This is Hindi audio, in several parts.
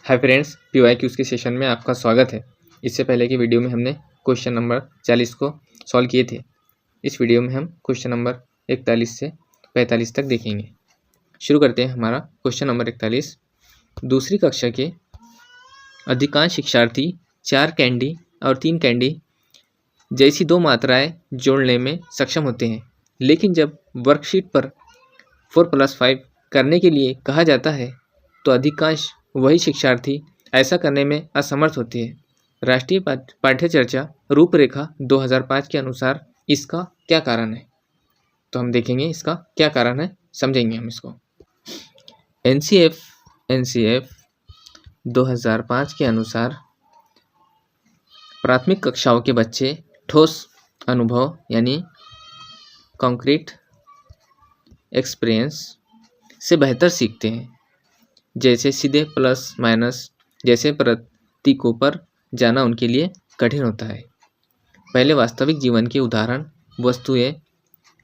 हाय फ्रेंड्स, PYQs के सेशन में आपका स्वागत है। इससे पहले की वीडियो में हमने क्वेश्चन नंबर 40 को सॉल्व किए थे। इस वीडियो में हम क्वेश्चन नंबर 41 से 45 तक देखेंगे। शुरू करते हैं हमारा क्वेश्चन नंबर 41। दूसरी कक्षा के अधिकांश शिक्षार्थी 4 कैंडी और 3 कैंडी जैसी 2 मात्राएं जोड़ने में सक्षम होते हैं, लेकिन जब वर्कशीट पर 4+5 करने के लिए कहा जाता है तो अधिकांश वही शिक्षार्थी ऐसा करने में असमर्थ होते हैं। राष्ट्रीय पाठ्यचर्या रूपरेखा 2005 के अनुसार इसका क्या कारण है? तो हम देखेंगे इसका क्या कारण है, समझेंगे हम इसको। एनसीएफ 2005 के अनुसार प्राथमिक कक्षाओं के बच्चे ठोस अनुभव यानी कॉन्क्रीट एक्सपीरियंस से बेहतर सीखते हैं, जैसे सीधे प्लस माइनस जैसे प्रतीकों पर जाना उनके लिए कठिन होता है। पहले वास्तविक जीवन के उदाहरण, वस्तुएं,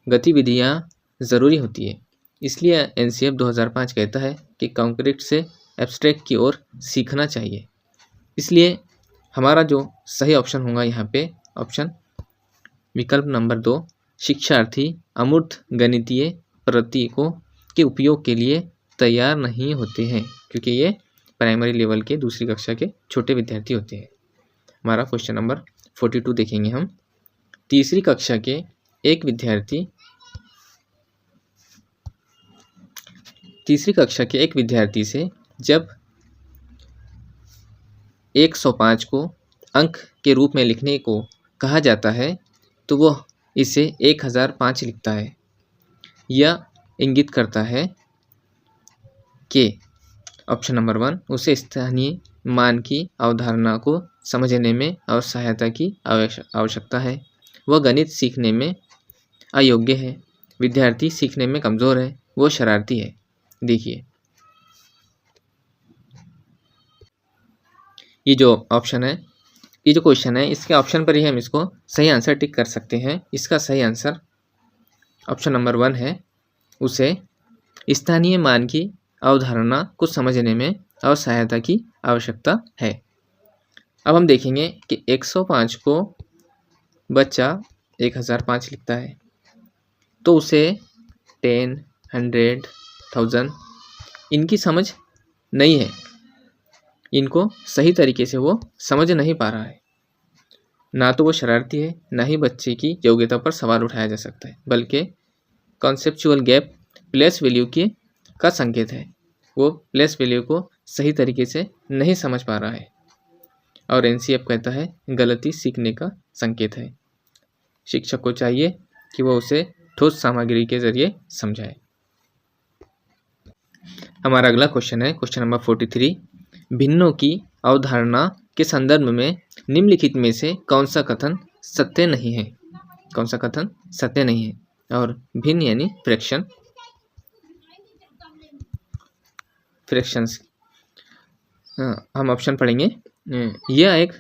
गतिविधियां ज़रूरी होती है। इसलिए एनसीएफ 2005 कहता है कि कॉन्क्रीट से एब्स्ट्रैक्ट की ओर सीखना चाहिए। इसलिए हमारा जो सही ऑप्शन होगा यहाँ पे ऑप्शन विकल्प नंबर 2, शिक्षार्थी अमूर्त गणितीय प्रतीकों के उपयोग के लिए तैयार नहीं होते हैं, क्योंकि ये प्राइमरी लेवल के दूसरी कक्षा के छोटे विद्यार्थी होते हैं। हमारा क्वेश्चन नंबर 42 देखेंगे हम। तीसरी कक्षा के एक विद्यार्थी से जब 105 को अंक के रूप में लिखने को कहा जाता है तो वह इसे 1005 लिखता है। यह इंगित करता है कि ऑप्शन नंबर 1, उसे स्थानीय मान की अवधारणा को समझने में और सहायता की आवश्यकता है। वह गणित सीखने में अयोग्य है। विद्यार्थी सीखने में कमज़ोर है। वो शरारती है। देखिए ये जो ऑप्शन है, ये जो क्वेश्चन है, इसके ऑप्शन पर ही हम इसको सही आंसर टिक कर सकते हैं। इसका सही आंसर ऑप्शन नंबर 1 है। उसे स्थानीय मान की अवधारणा को समझने में और सहायता की आवश्यकता है। अब हम देखेंगे कि 105 को बच्चा 1005 लिखता है तो उसे 10, 100, 1000 इनकी समझ नहीं है। इनको सही तरीके से वो समझ नहीं पा रहा है। ना तो वो शरारती है, ना ही बच्चे की योग्यता पर सवाल उठाया जा सकता है, बल्कि कॉन्सेप्चुअल गैप प्लेस वैल्यू का संकेत है। वो प्लेस वैल्यू को सही तरीके से नहीं समझ पा रहा है और एनसीएफ कहता है गलती सीखने का संकेत है। शिक्षक को चाहिए कि वो उसे ठोस सामग्री के जरिए समझाए। हमारा अगला क्वेश्चन है क्वेश्चन नंबर 43। भिन्नों की अवधारणा के संदर्भ में निम्नलिखित में से कौन सा कथन सत्य नहीं है? कौन सा कथन सत्य नहीं है? और भिन्न यानी फ्रैक्शंस। हम ऑप्शन पढ़ेंगे। यह एक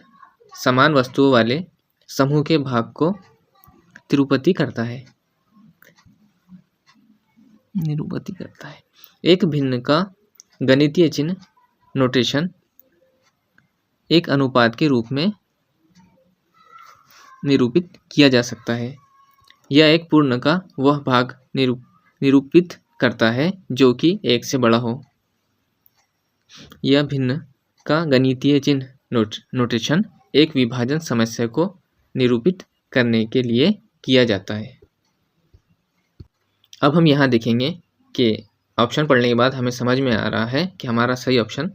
समान वस्तुओं वाले समूह के भाग को निरूपित करता है। एक भिन्न का गणितीय चिन्ह नोटेशन एक अनुपात के रूप में निरूपित किया जा सकता है। यह एक पूर्ण का वह भाग निरूपित करता है जो कि 1 से बड़ा हो। यह भिन्न का गणितीय चिन्ह नोटेशन एक विभाजन समस्या को निरूपित करने के लिए किया जाता है। अब हम यहाँ देखेंगे कि ऑप्शन पढ़ने के बाद हमें समझ में आ रहा है कि हमारा सही ऑप्शन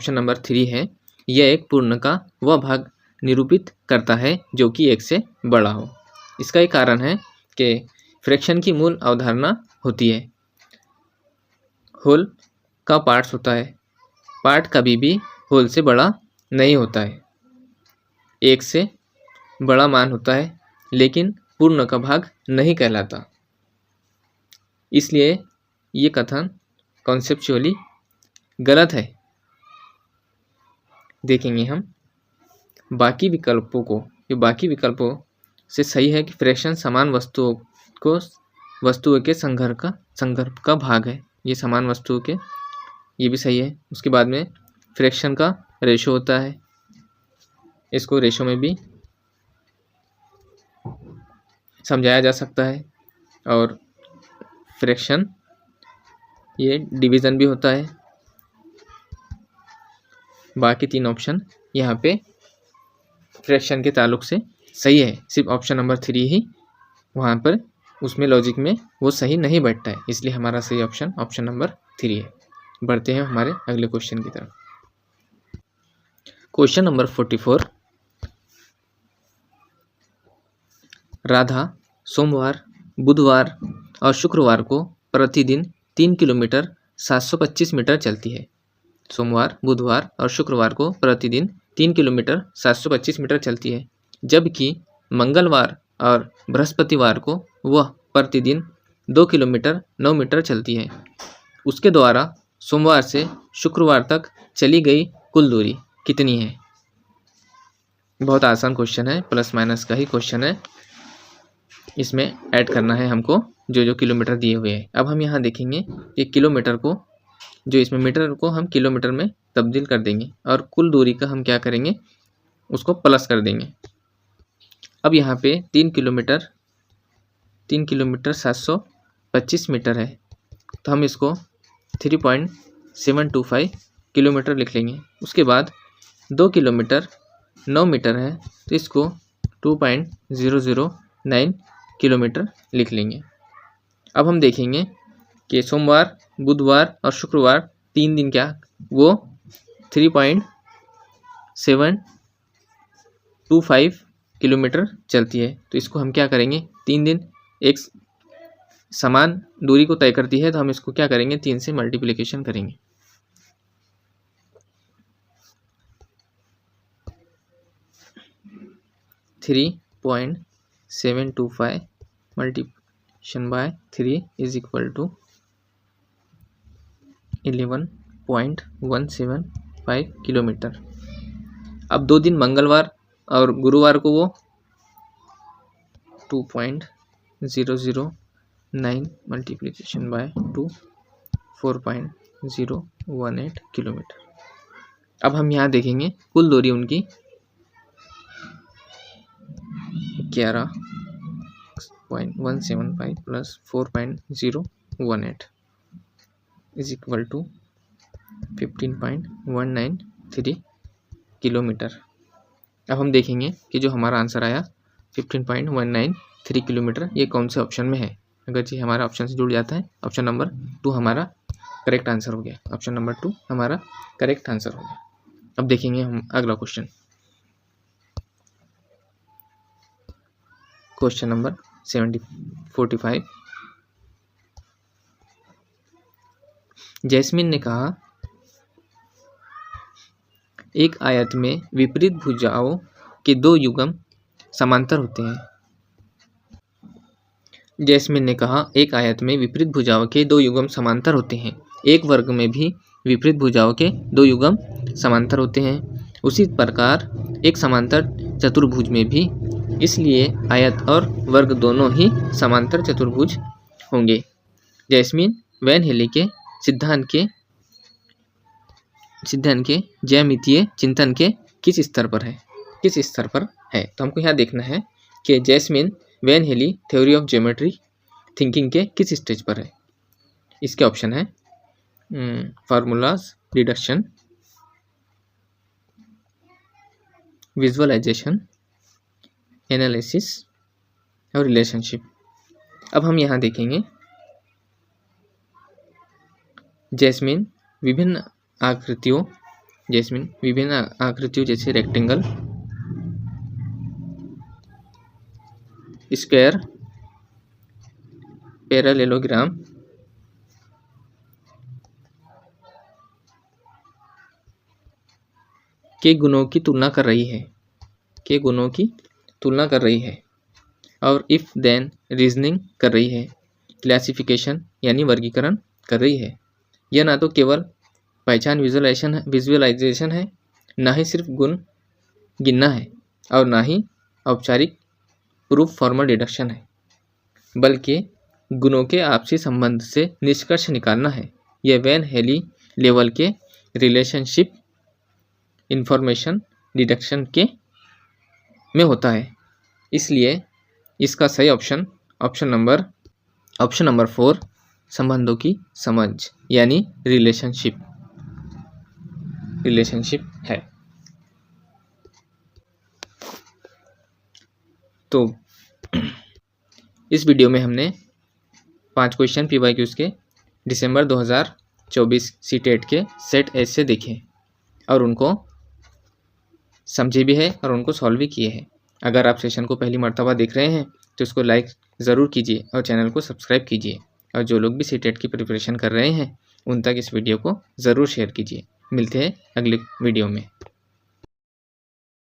नंबर 3 है। यह एक पूर्ण का वह भाग निरूपित करता है जो कि 1 से बड़ा हो। इसका एक कारण है कि फ्रैक्शन की मूल अवधारणा होती है होल का पार्ट्स होता है। पार्ट कभी भी होल से बड़ा नहीं होता है। 1 से बड़ा मान होता है, लेकिन पूर्ण का भाग नहीं कहलाता। इसलिए ये कथन कॉन्सेप्चुअली गलत है। देखेंगे हम बाकी विकल्पों से सही है कि फ्रैक्शन समान वस्तुओं के संघर्ष का भाग है। ये समान वस्तुओं के, ये भी सही है। उसके बाद में फ्रैक्शन का रेशो होता है, इसको रेशो में भी समझाया जा सकता है। और फ्रैक्शन ये डिवीज़न भी होता है। बाकी 3 ऑप्शन यहाँ पे फ्रैक्शन के ताल्लुक से सही है, सिर्फ ऑप्शन नंबर 3 ही वहाँ पर उसमें लॉजिक में वो सही नहीं बैठता है, इसलिए हमारा सही ऑप्शन ऑप्शन नंबर 3 है। बढ़ते हैं हमारे अगले क्वेश्चन की तरफ। Question number 44। राधा सोमवार, बुधवार और शुक्रवार को प्रतिदिन 3 किलोमीटर 725 मीटर चलती है। सोमवार, बुधवार और शुक्रवार को प्रतिदिन 3 किलोमीटर 725 मीटर चलती है, जबकि मंगलवार और बृहस्पतिवार को वह प्रतिदिन 2 किलोमीटर 9 मीटर चलती है। उसके द्वारा सोमवार से शुक्रवार तक चली गई कुल दूरी कितनी है? बहुत आसान क्वेश्चन है, प्लस माइनस का ही क्वेश्चन है। इसमें ऐड करना है हमको जो जो किलोमीटर दिए हुए हैं। अब हम यहाँ देखेंगे कि किलोमीटर को, जो इसमें मीटर को हम किलोमीटर में तब्दील कर देंगे और कुल दूरी का हम क्या करेंगे, उसको प्लस कर देंगे। अब यहाँ पे 3 किलोमीटर 725 मीटर है, तो हम इसको 3.725 किलोमीटर लिख लेंगे। उसके बाद 2 किलोमीटर 9 मीटर है, तो इसको 2.009 किलोमीटर लिख लेंगे। अब हम देखेंगे कि सोमवार, बुधवार और शुक्रवार 3 दिन क्या वो 3.725 किलोमीटर चलती है, तो इसको हम क्या करेंगे, 3 दिन एक समान दूरी को तय करती है, तो हम इसको क्या करेंगे, 3 से मल्टीप्लिकेशन करेंगे। 3.725 multiplication by 3 is equal to 11.175 kilometre. अब 2 दिन मंगलवार और गुरुवार को वो 2.009 मल्टीप्लिकेशन बाय 2 4.018 किलोमीटर। अब हम यहाँ देखेंगे कुल दूरी उनकी 11.175 plus 4.018 is equal to 15.193 kilometre. अब हम देखेंगे कि जो हमारा आंसर आया 15.193 किलोमीटर, ये कौन से ऑप्शन में है। अगर जी हमारा ऑप्शन से जुड़ जाता है, ऑप्शन नंबर 2 हमारा करेक्ट आंसर हो गया। ऑप्शन नंबर 2 हमारा करेक्ट आंसर हो गया। अब देखेंगे हम अगला क्वेश्चन, क्वेश्चन नंबर 45। जैस्मिन ने कहा, एक आयत में विपरीत भुजाओं के 2 युग्म समांतर होते हैं। जैस्मिन ने कहा, एक आयत में विपरीत भुजाओं के 2 युग्म समांतर होते हैं। एक वर्ग में भी विपरीत भुजाओं के 2 युग्म समांतर होते हैं। उसी प्रकार एक समांतर चतुर्भुज में भी, इसलिए आयत और वर्ग दोनों ही समांतर चतुर्भुज होंगे। जैस्मिन वैन हेली के सिद्धांत के ज्यामितीय चिंतन के किस स्तर पर है। तो हमको यहाँ देखना है कि Jasmine van Hiele theory of geometry thinking के किस स्टेज पर है। इसके ऑप्शन है फार्मूलाज, डिडक्शन, विजुअलाइजेशन, एनालिसिस और रिलेशनशिप। अब हम यहाँ देखेंगे जैस्मिन विभिन्न आकृतियों जैसे रेक्टेंगल, स्क्वायर, पैरेललोग्राम, के गुणों की तुलना कर रही है और इफ देन रीजनिंग कर रही है, क्लासिफिकेशन यानी वर्गीकरण कर रही है। यह ना तो केवल पहचान विजुअलाइजेशन है, ना ही सिर्फ गुण गिनना है और ना ही औपचारिक प्रूफ फॉर्मल डिडक्शन है, बल्कि गुणों के आपसी संबंध से निष्कर्ष निकालना है। यह वैन हेली लेवल के रिलेशनशिप इंफॉर्मेशन डिडक्शन के में होता है। इसलिए इसका सही ऑप्शन ऑप्शन नंबर 4 संबंधों की समझ यानी रिलेशनशिप है। तो इस वीडियो में हमने 5 क्वेश्चन PYQs के दिसंबर 2024 सीटेट के सेट एस से देखे और उनको समझे भी है और उनको सॉल्व भी किए हैं। अगर आप सेशन को पहली मर्तबा देख रहे हैं तो इसको लाइक ज़रूर कीजिए और चैनल को सब्सक्राइब कीजिए, और जो लोग भी सीटेट की प्रिपरेशन कर रहे हैं उन तक इस वीडियो को ज़रूर शेयर कीजिए। मिलते हैं अगले वीडियो में।